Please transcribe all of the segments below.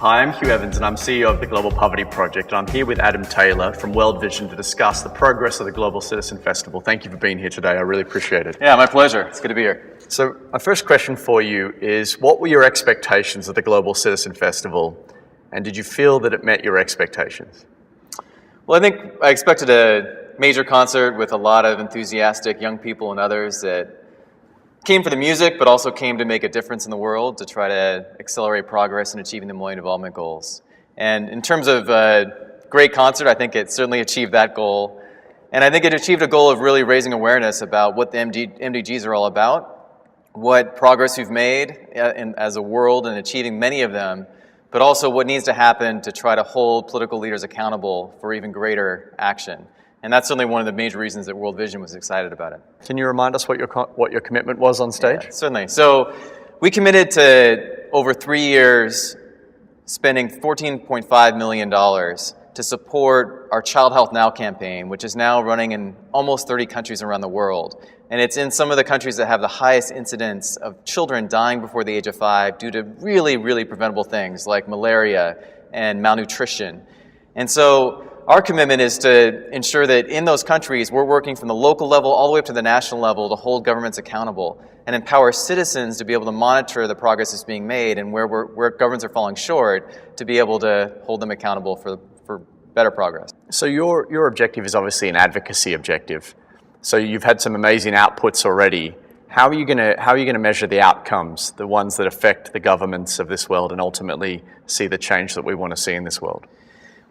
Hi, I'm Hugh Evans and I'm CEO of the Global Poverty Project, and I'm here with Adam Taylor from World Vision to discuss the progress of the Global Citizen Festival. Thank you for being here today. I really appreciate it. Yeah, my pleasure. It's good to be here. So my first question for you is, what were your expectations of the Global Citizen Festival, and did you feel that it met your expectations? Well, I think I expected a major concert with a lot of enthusiastic young people and others that came for the music, but also came to make a difference in the world to try to accelerate progress in achieving the Millennium Development Goals. And in terms of a great concert, I think it certainly achieved that goal. And I think it achieved a goal of really raising awareness about what the MDGs are all about, what progress we've made as a world in achieving many of them, but also what needs to happen to try to hold political leaders accountable for even greater action. And that's certainly one of the major reasons that World Vision was excited about it. Can you remind us what your commitment was on stage? Yeah, certainly. So we committed to, over 3 years, spending $14.5 million to support our Child Health Now campaign, which is now running in almost 30 countries around the world. And it's in some of the countries that have the highest incidence of children dying before the age of 5 due to really, really preventable things like malaria and malnutrition. And so our commitment is to ensure that in those countries, we're working from the local level all the way up to the national level to hold governments accountable and empower citizens to be able to monitor the progress that's being made, and where governments are falling short, to be able to hold them accountable for better progress. So your objective is obviously an advocacy objective. So you've had some amazing outputs already. How are you going to measure the outcomes, the ones that affect the governments of this world and ultimately see the change that we want to see in this world?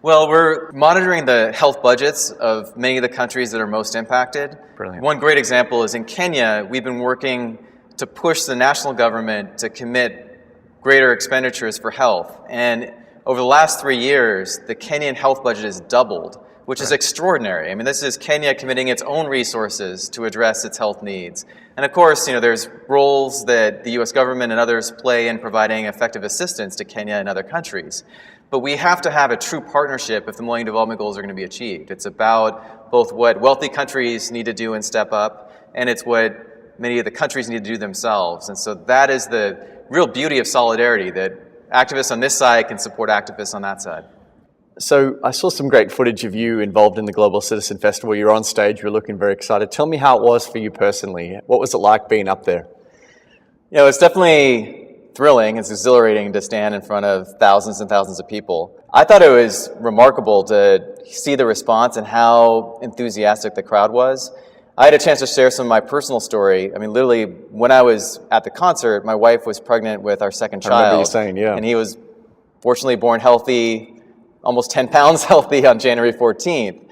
Well, we're monitoring the health budgets of many of the countries that are most impacted. Brilliant. One great example is in Kenya. We've been working to push the national government to commit greater expenditures for health. And over the last 3 years, the Kenyan health budget has doubled, which is extraordinary. I mean, this is Kenya committing its own resources to address its health needs. And of course, there's roles that the U.S. government and others play in providing effective assistance to Kenya and other countries. But we have to have a true partnership if the Millennium Development Goals are going to be achieved. It's about both what wealthy countries need to do and step up, and it's what many of the countries need to do themselves. And so that is the real beauty of solidarity, that activists on this side can support activists on that side. So I saw some great footage of you involved in the Global Citizen Festival. You were on stage, you were looking very excited. Tell me how it was for you personally. What was it like being up there? It's definitely thrilling. It's exhilarating to stand in front of thousands and thousands of people. I thought it was remarkable to see the response and how enthusiastic the crowd was. I had a chance to share some of my personal story. I mean, literally, when I was at the concert, my wife was pregnant with our second child. I remember you saying, yeah. And he was fortunately born healthy, almost 10 pounds healthy on January 14th.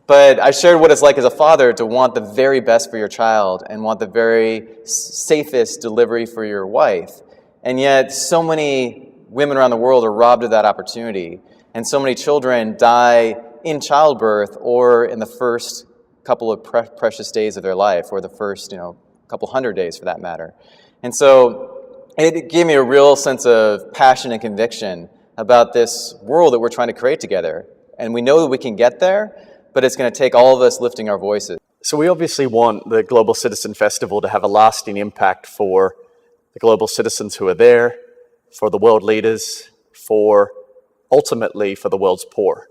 But I shared what it's like as a father to want the very best for your child and want the very safest delivery for your wife. And yet, so many women around the world are robbed of that opportunity. And so many children die in childbirth or in the first couple of precious days of their life, or the first, couple hundred days for that matter. And so it gave me a real sense of passion and conviction about this world that we're trying to create together. And we know that we can get there, but it's going to take all of us lifting our voices. So we obviously want the Global Citizen Festival to have a lasting impact for the global citizens who are there, for the world leaders, ultimately for the world's poor.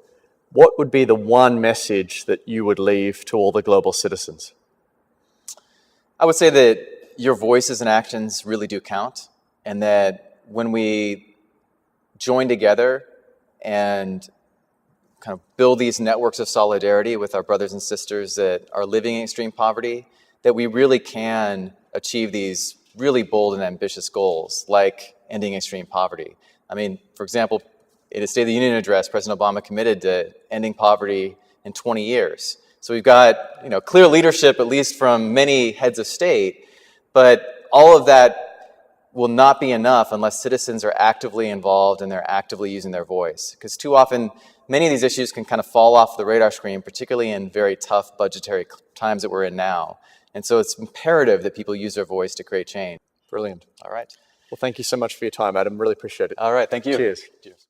What would be the one message that you would leave to all the global citizens? I would say that your voices and actions really do count, and that when we join together and kind of build these networks of solidarity with our brothers and sisters that are living in extreme poverty, that we really can achieve these really bold and ambitious goals, like ending extreme poverty. I mean, for example, in his State of the Union address, President Obama committed to ending poverty in 20 years. So we've got, clear leadership, at least from many heads of state, but all of that will not be enough unless citizens are actively involved and they're actively using their voice. Because too often, many of these issues can kind of fall off the radar screen, particularly in very tough budgetary times that we're in now. And so it's imperative that people use their voice to create change. Brilliant. All right. Well, thank you so much for your time, Adam. Really appreciate it. All right. Thank you. Cheers. Cheers.